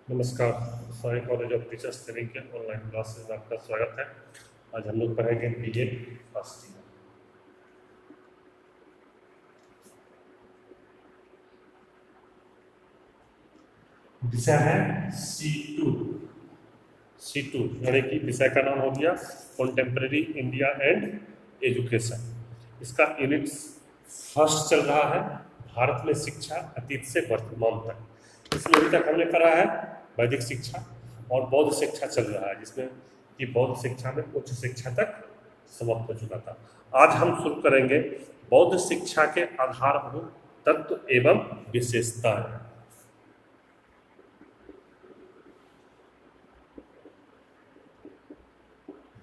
नमस्कार। Sai college of teachers training के online classes में आपका स्वागत है। आज हम लोग पढ़ेंगे बीए फर्स्ट ईयर। विषय है C2। C2 यानी कि विषय का नाम हो गया कॉन्टेम्प्रेरी इंडिया एंड एजुकेशन। इसका यूनिट फर्स्ट चल रहा है, भारत में शिक्षा अतीत से वर्तमान तक। इसमें अभी तक हमने करा है वैदिक शिक्षा और बौद्ध शिक्षा चल रहा है, जिसमें कि बौद्ध शिक्षा में उच्च शिक्षा तक समाप्त हो चुका था। आज हम शुरू करेंगे बौद्ध शिक्षा के आधारभूत तत्व एवं विशेषताएं।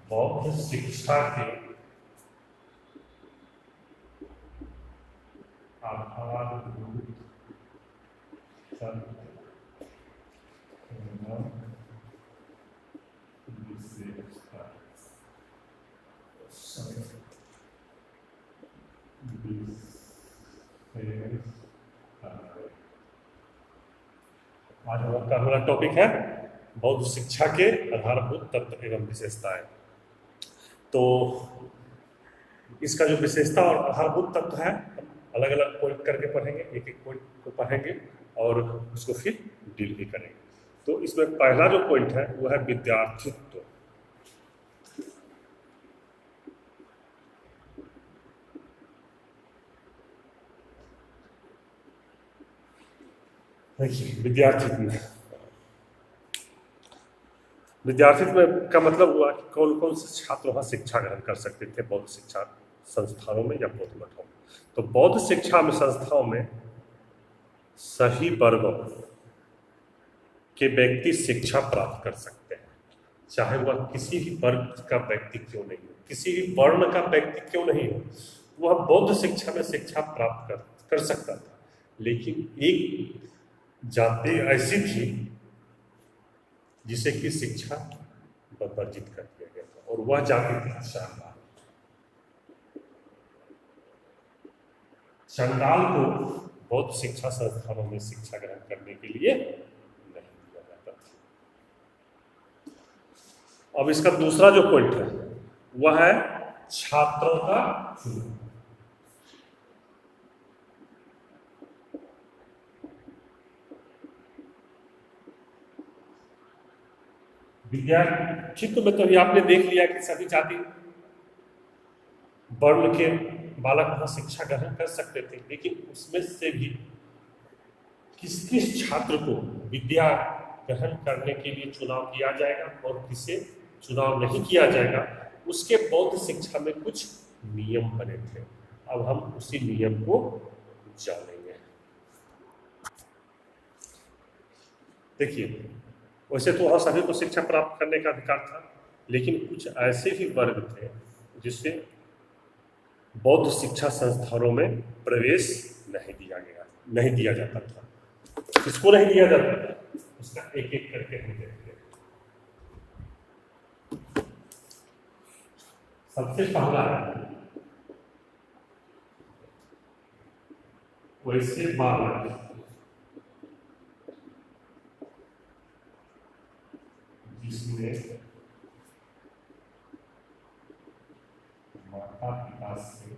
बौद्ध शिक्षा के आधारभूत तत्व एवं विशेषताएं। आज हमारा टॉपिक है बौद्ध शिक्षा के आधारभूत तत्व एवं विशेषताएं। तो इसका जो विशेषता और आधारभूत तत्व है, हम अलग अलग पॉइंट करके पढ़ेंगे, एक एक पॉइंट को पढ़ेंगे और उसको फिर डील भी करेंगे। तो इसमें पहला जो पॉइंट है वो है विद्यार्थित्व। देखिए, विद्यार्थित्व का मतलब हुआ कि कौन कौन से छात्र वहाँ शिक्षा ग्रहण कर सकते थे बौद्ध शिक्षा संस्थानों में या बौद्ध मठों में। तो बौद्ध शिक्षा में संस्थाओं में सभी वर्गों के व्यक्ति शिक्षा प्राप्त कर सकते हैं, चाहे वह किसी भी वर्ग का व्यक्ति क्यों नहीं हो, किसी भी वर्ण का व्यक्ति क्यों नहीं हो, वह बौद्ध शिक्षा में शिक्षा प्राप्त कर सकता था। लेकिन एक जाति ऐसी थी जिसे कि शिक्षा वर्जित कर दिया गया था, और वह जाति थी चांडाल। चांडाल को बौद्ध शिक्षा संस्थानों में शिक्षा ग्रहण करने के लिए नहीं दिया जाता था। अब इसका दूसरा जो पॉइंट है वह है छात्रों का चुनाव। विद्यार्थित्व में तो अभी आपने देख लिया कि सभी जाति वर्ण के बालक वहां शिक्षा ग्रहण कर सकते थे, लेकिन उसमें से भी किस किस छात्र को विद्या ग्रहण करने के लिए चुनाव किया जाएगा और किसे चुनाव नहीं किया जाएगा, उसके बौद्ध शिक्षा में कुछ नियम बने थे। अब हम उसी नियम को जानेंगे। देखिए, वैसे तो वहाँ सभी को शिक्षा प्राप्त करने का अधिकार था, लेकिन कुछ ऐसे भी वर्ग थे जिससे बौद्ध शिक्षा संस्थानों में प्रवेश नहीं दिया जाता था। किसको नहीं दिया जाता था, उसका एक एक करके हम देखते हैं। सबसे पहला है वैसे बालक जिसमें माता पिता से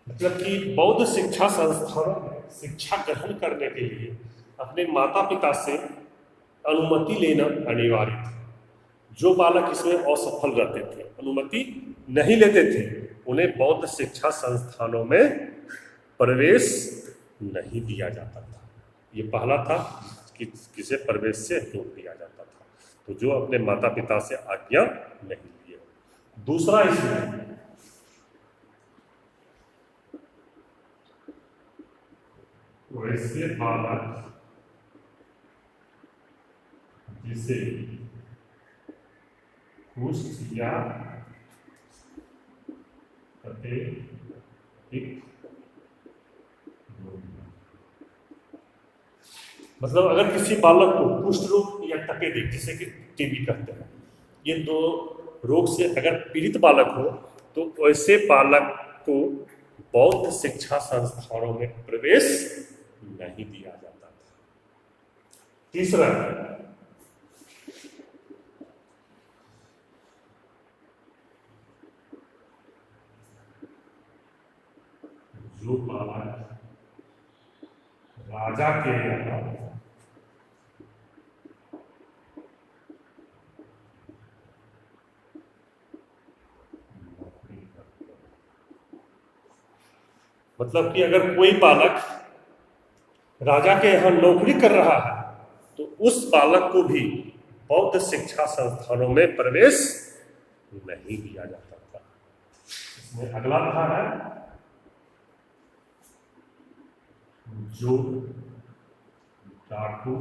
मतलब कि बौद्ध शिक्षा संस्थानों में शिक्षा ग्रहण करने के लिए अपने माता पिता से अनुमति लेना अनिवार्य था। जो बालक इसमें असफल रहते थे, अनुमति नहीं लेते थे, उन्हें बौद्ध शिक्षा संस्थानों में प्रवेश नहीं दिया जाता था। ये पहला था कि किसे प्रवेश से रोक दिया जाता था, तो जो अपने माता पिता से आज्ञा नहीं लिए। दूसरा इसमें वैसे बालक जिसे कुष्ठ या मतलब अगर किसी बालक को कुष्ठ रोग या तपेदिक, जिसे कि टीबी कहते हैं, ये दो रोग से अगर पीड़ित बालक हो तो वैसे बालक को बौद्ध शिक्षा संस्थानों में प्रवेश नहीं दिया जाता था। तीसरा, जो बालक राजा के यहाँ मतलब कि अगर कोई बालक राजा के यहाँ नौकरी कर रहा है तो उस बालक को भी बौद्ध शिक्षा संस्थानों में प्रवेश नहीं दिया जाता था। इसमें अगला था है जो डाकू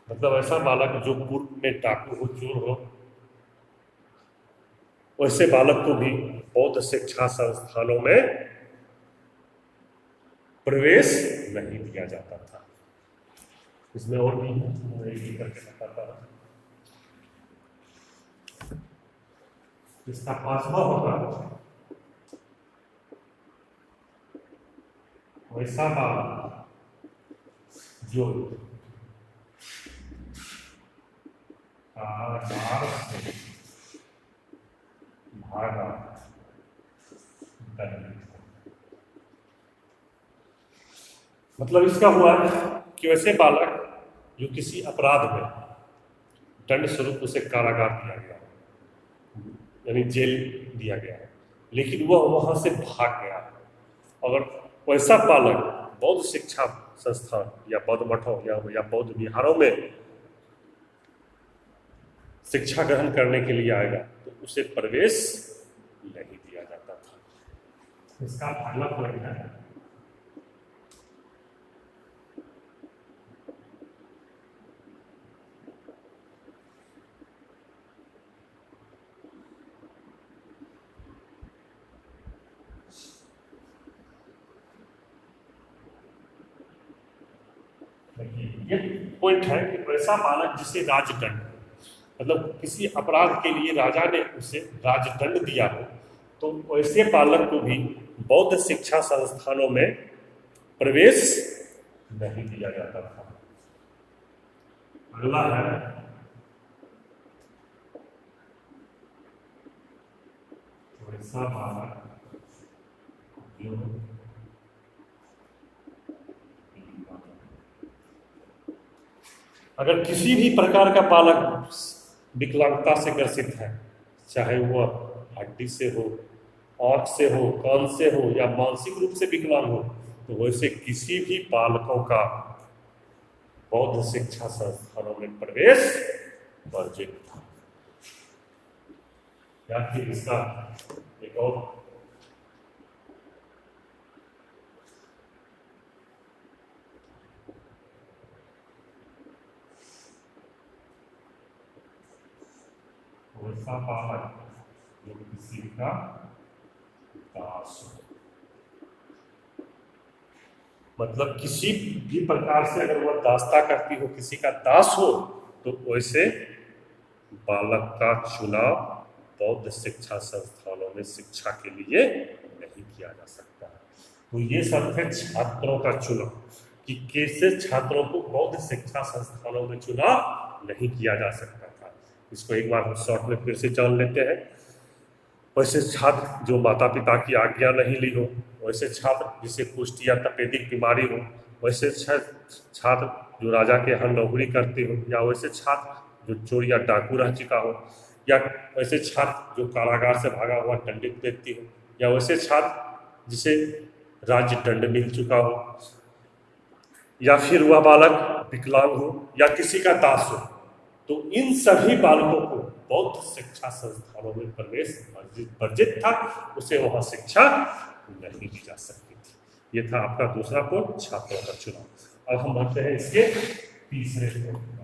मतलब ऐसा बालक जो पूर्व में डाकू हो, चोर हो, वैसे बालक को भी बौद्ध शिक्षा संस्थानों में प्रवेश नहीं दिया जाता था। इसमें और भी करके बताता हूं। इसका पांचवा होगा वैसा बालक जो कारागार से भागा मतलब इसका हुआ कि वैसे बालक जो किसी अपराध में दंड स्वरूप उसे कारागार दिया गया, यानी जेल दिया गया है, लेकिन वह वहां से भाग गया, अगर वैसा बालक बौद्ध शिक्षा संस्थान या बौद्ध मठों या बौद्ध विहारों में शिक्षा ग्रहण करने के लिए आएगा तो उसे प्रवेश नहीं दिया जाता था। इसका अगला पॉइंट है ये पॉइंट है कि वैसा बालक जिसे राजदंड, मतलब किसी अपराध के लिए राजा ने उसे राजदंड दिया हो, तो वैसे बालक को भी बौद्ध शिक्षा संस्थानों में प्रवेश नहीं दिया जाता था। अगला है वैसा बालक जो अगर किसी भी प्रकार का बालक विकलांगता से ग्रसित है, चाहे वह हड्डी से हो, आंख से हो, कान से हो या मानसिक रूप से विकलांग हो, तो वैसे किसी भी बालकों का बौद्ध शिक्षा संस्थानों में प्रवेश वर्जित था। या फिर इसका एक और वैसा बालक जो किसी का दास हो, मतलब किसी भी प्रकार से अगर वह दासता करती हो, किसी का दास हो, तो वैसे बालक का चुनाव बौद्ध शिक्षा संस्थानों में शिक्षा के लिए नहीं किया जा सकता। तो ये सब थे छात्रों का चुनाव कि कैसे छात्रों को बौद्ध शिक्षा संस्थानों में चुनाव नहीं किया जा सकता था। इसको एक बार हम शॉर्ट में फिर से जान लेते हैं। वैसे छात्र जो माता पिता की आज्ञा नहीं ली हो, वैसे छात्र जिसे कुष्ठ या तपेदिक बीमारी हो, वैसे छात्र जो राजा के यहाँ नौकरी करते हो, या वैसे छात्र जो चोर या डाकू रह चुका हो, या वैसे छात्र जो कारागार से भागा हुआ दंडित व्यक्ति हो, या वैसे छात्र जिसे राज्य दंड मिल चुका हो, या फिर वह बालक विकलांग हो या किसी का दास हो, तो इन सभी बालकों को बौद्ध शिक्षा संस्थानों में प्रवेश वर्जित था, उसे वहां शिक्षा नहीं दी जा सकती थी। ये था आपका दूसरा पॉइंट, छात्रों का चुनाव। अब हम बढ़ते हैं इसके तीसरे पॉइंट।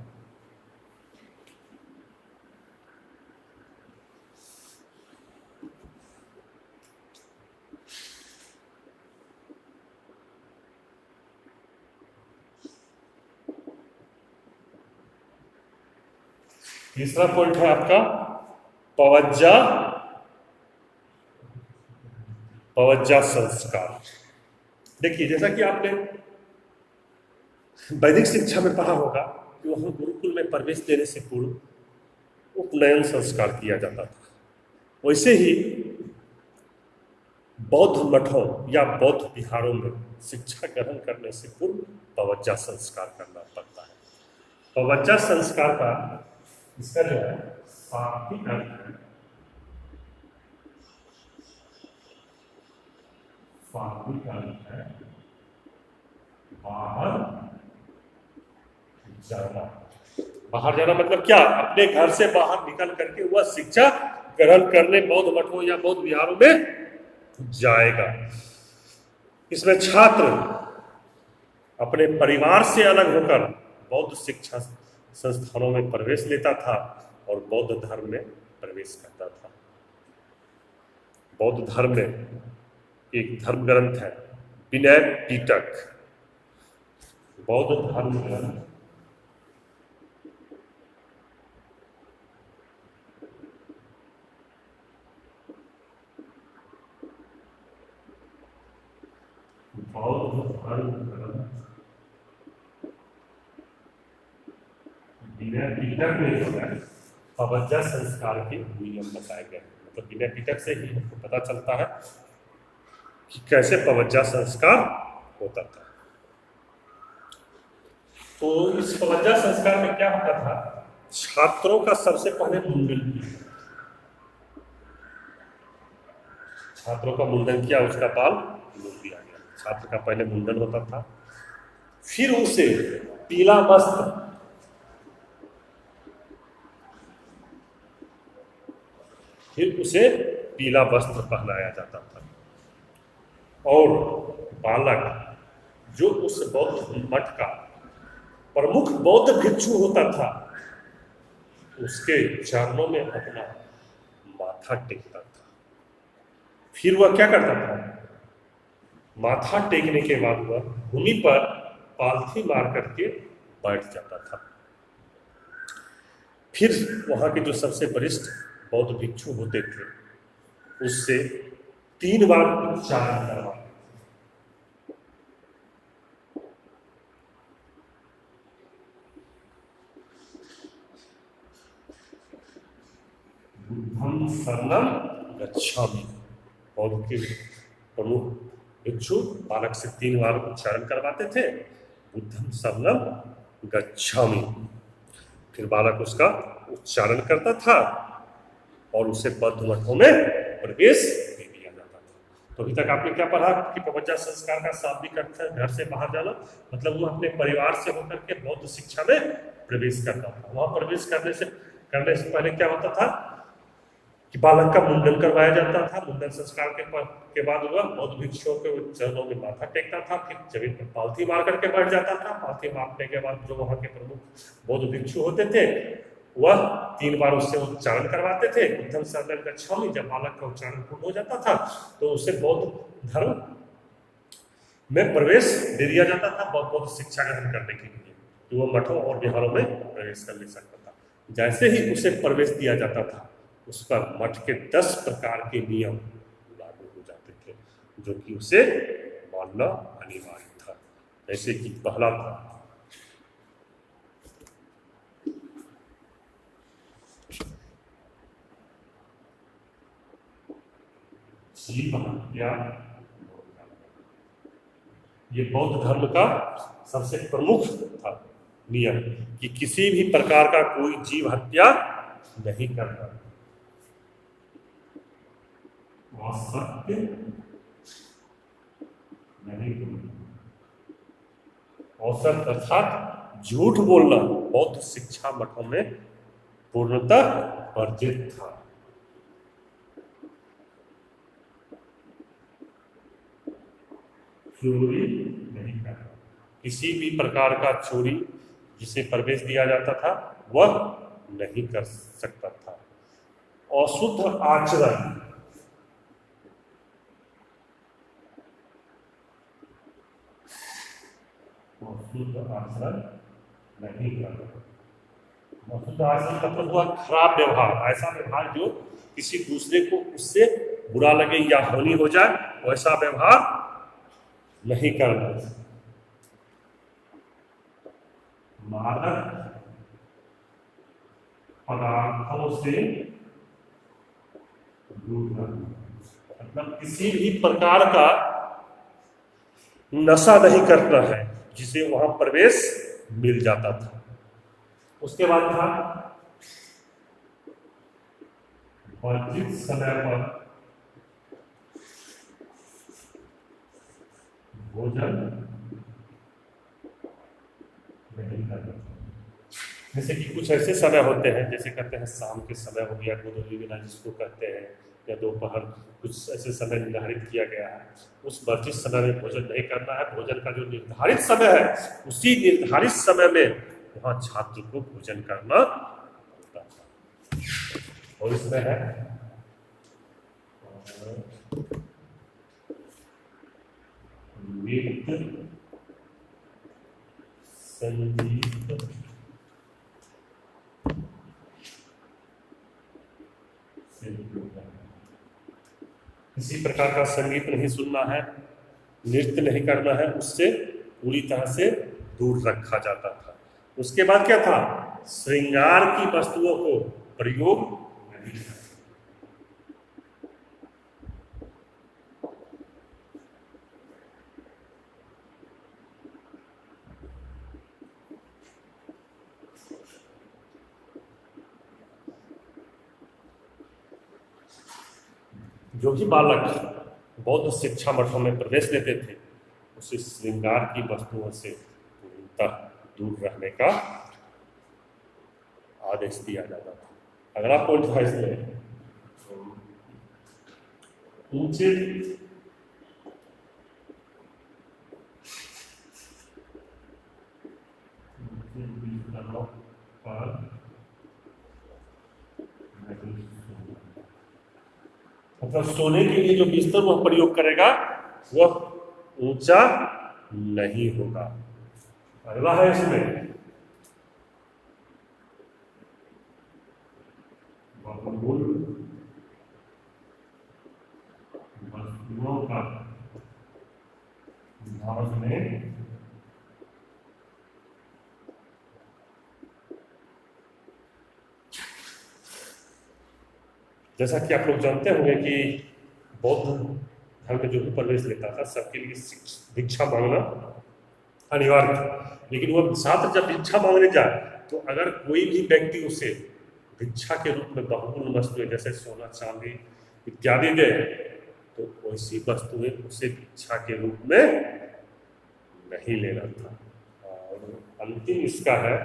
तीसरा पॉइंट है आपका पवज्जा पवज्जा संस्कार। देखिए, जैसा कि आपने वैदिक शिक्षा में पढ़ा होगा कि वहां गुरुकुल में प्रवेश लेने से पूर्व उपनयन संस्कार किया जाता था, वैसे ही बौद्ध मठों या बौद्ध विहारों में शिक्षा ग्रहण करने से पूर्व पवज्जा संस्कार करना पड़ता है। पवज्जा संस्कार का इसका जो है शाब्दिक अर्थ है, शाब्दिक अर्थ है बाहर जाना। बाहर जाना मतलब क्या? अपने घर से बाहर निकल करके वह शिक्षा ग्रहण करने बौद्ध मठों या बौद्ध विहारों में जाएगा। इसमें छात्र अपने परिवार से अलग होकर बौद्ध शिक्षा संस्थानों में प्रवेश लेता था और बौद्ध धर्म में प्रवेश करता था। बौद्ध धर्म में एक धर्म ग्रंथ है विनय पिटक। बौद्ध धर्म ग्रंथ बौद्ध धर्म ग्रंथ विनय पिटक में जो है पवज्जा संस्कार के नियम बताए गए। मतलब विनय पिटक से ही हमको पता चलता है कि कैसे पवज्जा संस्कार होता था। तो इस पवज्जा संस्कार में क्या होता था? छात्रों का सबसे पहले मुंडन किया, छात्रों का मुंडन किया, उसका बाल मुंड दिया गया। छात्र का पहले मुंडन होता था, फिर उसे पीला वस्त्र, फिर उसे पीला वस्त्र पहनाया जाता था और बालक जो उस बौद्ध मठ का प्रमुख बौद्ध भिक्षु होता था उसके चरणों में अपना माथा टेकता था। फिर वह क्या करता था? माथा टेकने के बाद वह भूमि पर पालथी मार करके बैठ जाता था। फिर वहां के जो सबसे वरिष्ठ बौद्ध भिक्षु होते थे उससे 3 बार उच्चारण करवाते। बुद्धं शरणं गच्छामि। बौद्ध के प्रमुख भिक्षु बालक से 3 बार उच्चारण करवाते थे, बुद्धं शरणं गच्छामि। फिर बालक उसका उच्चारण करता था और उसे बौद्ध मठों में प्रवेश दे दिया जाता था। तो अभी तक आपने क्या पढ़ा कि पवज्जा संस्कार का शाब्दिक अर्थ है घर से बाहर जाना। मतलब वो अपने परिवार से होकर के बौद्ध शिक्षा में प्रवेश करता था। वहां प्रवेश करने से पहले क्या होता था कि बालक का मुंडन करवाया जाता था। मुंडन संस्कार के बाद वह बौद्ध भिक्षुओं के चरणों में माथा टेकता था, फिर जमीन पर पालथी मार करके बैठ जाता था। पालथी मारने के बाद जो वहां के प्रमुख बौद्ध भिक्षु होते थे वह 3 बार उससे उच्चारण करवाते थे, बुद्धं शरणं गच्छामि। जब बालक का उच्चारण पूर्ण हो जाता था तो उसे बौद्ध धर्म में प्रवेश दे दिया जाता था, बौद्ध शिक्षा ग्रहण करने के लिए, तो वह मठों और विहारों में प्रवेश कर ले सकता था। जैसे ही उसे प्रवेश दिया जाता था उस पर मठ के 10 प्रकार के नियम लागू हो जाते थे जो कि उसे मानना अनिवार्य था। जैसे कि पहला था जीव हत्या। ये बौद्ध धर्म का सबसे प्रमुख था नियम कि किसी भी प्रकार का कोई जीव हत्या नहीं करना। असत्य नहीं बोलना, औसत अर्थात झूठ बोलना बौद्ध शिक्षा मठों में पूर्णतः वर्जित था। चोरी नहीं करना, किसी भी प्रकार का चोरी जिसे प्रवेश दिया जाता था वह नहीं कर सकता था। अशुद्ध आचरण, अशुद्ध आचरण नहीं करना। अशुद्ध आचरण का मतलब हुआ खराब व्यवहार, ऐसा व्यवहार जो किसी दूसरे को उससे बुरा लगे या हानि हो जाए, वैसा व्यवहार नहीं करना। मादक पदार्थों से दूर रहना, मतलब किसी भी प्रकार का नशा नहीं करना है जिसे वहां प्रवेश मिल जाता था। उसके बाद था वर्जित समय पर भोजन नहीं करना। जैसे कि कुछ ऐसे समय होते हैं, जैसे कहते हैं शाम के समय हो गया, गोधूली बेला जिसको कहते हैं, या दोपहर, कुछ ऐसे समय निर्धारित किया गया है, उस वर्जित समय में भोजन नहीं करना है। भोजन का जो निर्धारित समय है, उसी निर्धारित समय में वहां छात्र को भोजन करना होता था। और इसमें है नृत्य, संगीत, किसी प्रकार का संगीत नहीं सुनना है, नृत्य नहीं करना है, उससे पूरी तरह से दूर रखा जाता था। उसके बाद क्या था, श्रृंगार की वस्तुओं को प्रयोग नहीं करना। जो भी बालक बौद्ध शिक्षा मठों में प्रवेश लेते थे, उसे श्रृंगार की वस्तुओं से पूर्णतः दूर रहने का आदेश दिया जाता था। अगला पॉइंट था इसमें ऊंचे पर मतलब सोने के लिए जो बिस्तर वह प्रयोग करेगा वह ऊंचा नहीं होगा। अगला है इसमें बहुमूल वस्तुओं का भाग में जैसा कि आप लोग जानते होंगे कि बौद्ध धर्म में जो भी प्रवेश लेता था, सबके लिए भिक्षा मांगना अनिवार्य था। लेकिन वह छात्र जब भिक्षा मांगने जाए, तो अगर कोई भी व्यक्ति उसे भिक्षा के रूप में बहुमूल्य वस्तुएं जैसे सोना चांदी इत्यादि दे, तो वैसी वस्तुएं उसे भिक्षा के रूप में नहीं लेना था। और अंतिम इसका है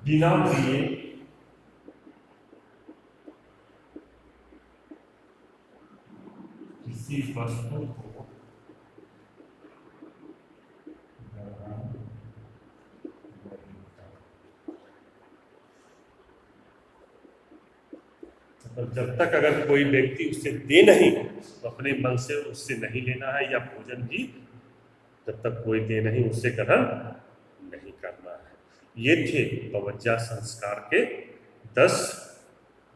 बिना दिए किसी वस्तु को तो जब तक अगर कोई व्यक्ति उसे दे नहीं, तो अपने मन से उससे नहीं लेना है, या भोजन भी जब तक कोई दे नहीं उससे ग्रहण नहीं करना है। ये थे पवज्जा संस्कार के 10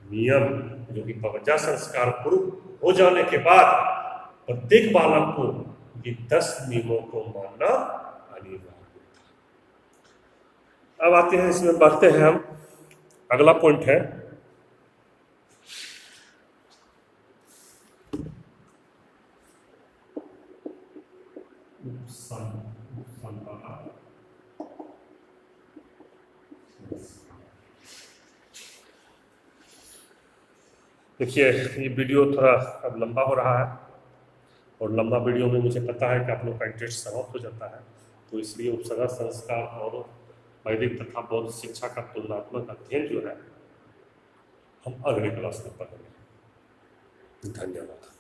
नियम, जो कि पवज्जा संस्कार पूर्ण हो जाने के बाद प्रत्येक बालक को ये 10 नियमों को मानना अनिवार्य था। अब आते हैं, इसमें बढ़ते हैं हम। अगला पॉइंट है देखिए, ये वीडियो थोड़ा अब लंबा हो रहा है, और लंबा वीडियो में मुझे पता है कि आप लोग का इंटरेस्ट समाप्त हो जाता है, तो इसलिए उपसर्ग संस्कार और वैदिक तथा बौद्ध शिक्षा का तुलनात्मक अध्ययन जो है हम अगले क्लास में पढ़ेंगे। धन्यवाद।